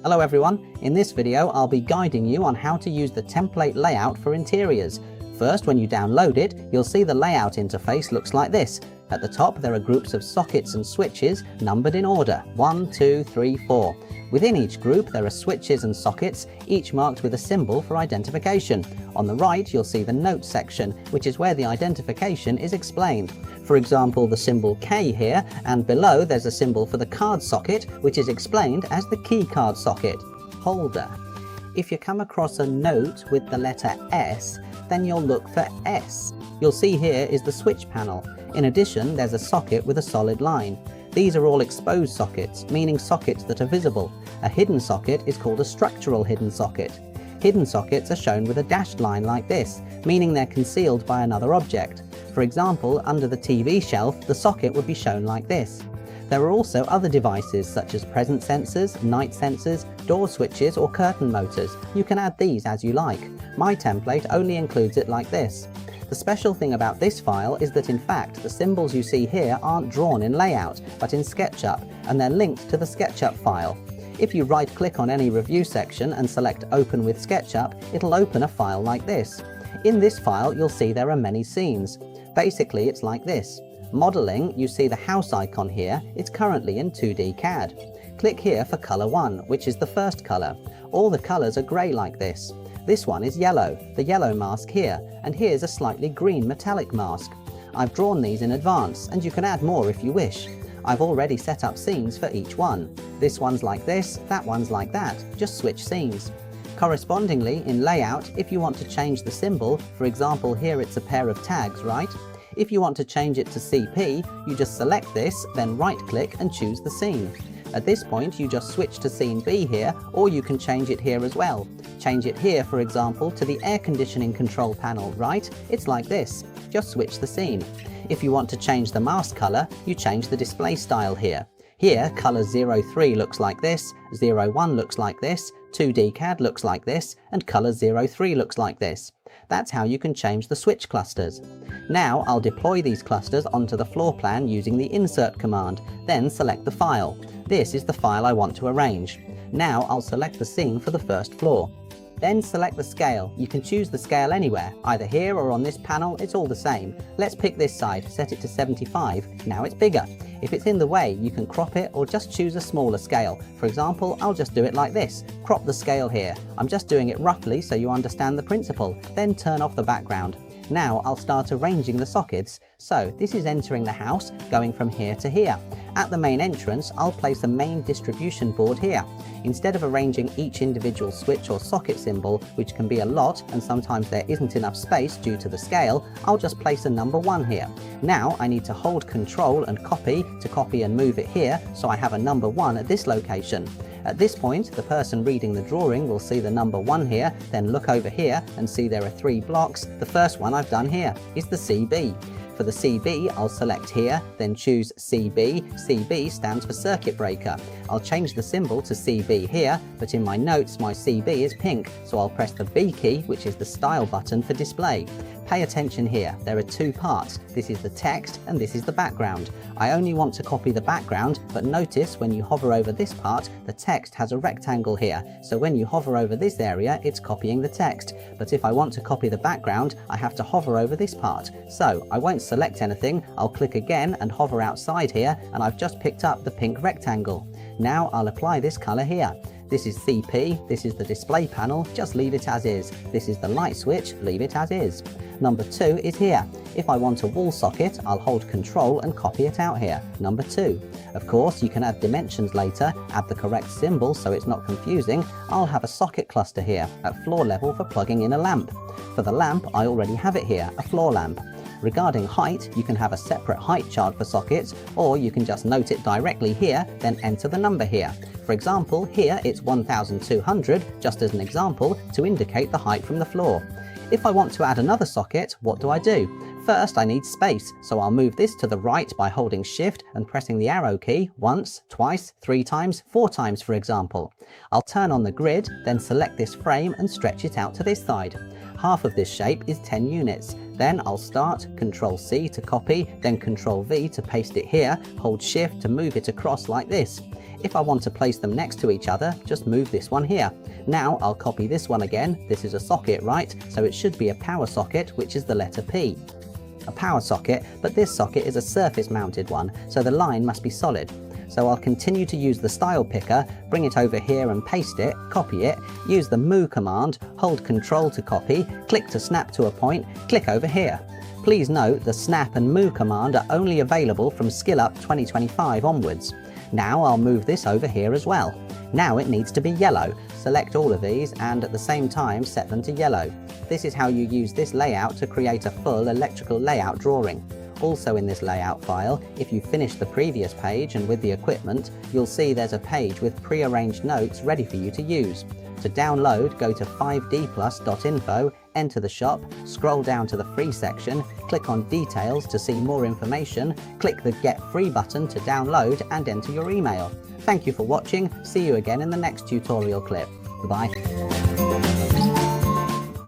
Hello everyone, in this video I'll be guiding you on how to use the template layout for interiors. First, when you download it, you'll see the layout interface looks like this. At the top there are groups of sockets and switches numbered in order, 1, 2, 3, 4. Within each group there are switches and sockets, each marked with a symbol for identification. On the right you'll see the notes section, which is where the identification is explained. For example, the symbol K here, and below there's a symbol for the card socket, which is explained as the key card socket. Holder. If you come across a note with the letter S, then you'll look for S. You'll see here is the switch panel. In addition, there's a socket with a solid line. These are all exposed sockets, meaning sockets that are visible. A hidden socket is called a structural hidden socket. Hidden sockets are shown with a dashed line like this, meaning they're concealed by another object. For example, under the TV shelf, the socket would be shown like this. There are also other devices such as presence sensors, night sensors, door switches or curtain motors. You can add these as you like. My template only includes it like this. The special thing about this file is that in fact the symbols you see here aren't drawn in Layout, but in SketchUp, and they're linked to the SketchUp file. If you right-click on any review section and select Open with SketchUp, it'll open a file like this. In this file you'll see there are many scenes. Basically it's like this. Modeling, you see the house icon here, it's currently in 2D CAD. Click here for color 1, which is the first color. All the colors are grey like this. This one is yellow, the yellow mask here, and here's a slightly green metallic mask. I've drawn these in advance, and you can add more if you wish. I've already set up scenes for each one. This one's like this, that one's like that, just switch scenes. Correspondingly, in Layout, if you want to change the symbol, for example here it's a pair of tags, right? If you want to change it to CP, you just select this, then right-click and choose the scene. At this point you just switch to scene B here, or you can change it here as well. Change it here, for example, to the air conditioning control panel, right? It's like this. Just switch the scene. If you want to change the mask color, you change the display style here. Here, color 03 looks like this, 01 looks like this, 2D CAD looks like this, and color 03 looks like this. That's how you can change the switch clusters. Now I'll deploy these clusters onto the floor plan using the Insert command, then select the file. This is the file I want to arrange. Now I'll select the scene for the first floor. Then select the scale. You can choose the scale anywhere, either here or on this panel, it's all the same. Let's pick this side, set it to 75, now it's bigger. If it's in the way, you can crop it or just choose a smaller scale. For example, I'll just do it like this, crop the scale here. I'm just doing it roughly so you understand the principle, then turn off the background. Now I'll start arranging the sockets. So this is entering the house, going from here to here. At the main entrance, I'll place a main distribution board here. Instead of arranging each individual switch or socket symbol, which can be a lot and sometimes there isn't enough space due to the scale, I'll just place a number 1 here. Now I need to hold Control and copy to copy and move it here, so I have a number 1 at this location. At this point, the person reading the drawing will see the number 1 here, then look over here and see there are 3 blocks. The first one I've done here is the CB. For the CB, I'll select here, then choose CB. CB stands for circuit breaker. I'll change the symbol to CB here, but in my notes my CB is pink, so I'll press the B key, which is the style button for display. Pay attention here, there are 2 parts. This is the text and this is the background. I only want to copy the background, but notice when you hover over this part, the text has a rectangle here. So when you hover over this area, it's copying the text. But if I want to copy the background, I have to hover over this part. So I won't select anything, I'll click again and hover outside here, and I've just picked up the pink rectangle. Now I'll apply this color here. This is CP, this is the display panel, just leave it as is. This is the light switch, leave it as is. Number 2 is here. If I want a wall socket, I'll hold Control and copy it out here, number 2. Of course, you can add dimensions later, add the correct symbol so it's not confusing. I'll have a socket cluster here, at floor level for plugging in a lamp. For the lamp, I already have it here, a floor lamp. Regarding height, you can have a separate height chart for sockets, or you can just note it directly here, then enter the number here. For example, here it's 1200, just as an example, to indicate the height from the floor. If I want to add another socket, what do? First, I need space, so I'll move this to the right by holding Shift and pressing the arrow key once, twice, 3 times, 4 times for example. I'll turn on the grid, then select this frame and stretch it out to this side. Half of this shape is 10 units. Then I'll start, Ctrl+C to copy, then Ctrl+V to paste it here, hold Shift to move it across like this. If I want to place them next to each other, just move this one here. Now I'll copy this one again. This is a socket, right? So it should be a power socket, which is the letter P. A power socket, but this socket is a surface mounted one, so the line must be solid. So I'll continue to use the style picker, bring it over here and paste it, copy it, use the move command, hold Ctrl to copy, click to snap to a point, click over here. Please note the snap and move command are only available from SkillUp 2025 onwards. Now I'll move this over here as well. Now it needs to be yellow. Select all of these and at the same time set them to yellow. This is how you use this layout to create a full electrical layout drawing. Also in this layout file, if you finish the previous page and with the equipment, you'll see there's a page with pre-arranged notes ready for you to use. To download, go to 5dplus.info, enter the shop, scroll down to the free section, click on details to see more information, click the get free button to download and enter your email. Thank you for watching, see you again in the next tutorial clip. Goodbye.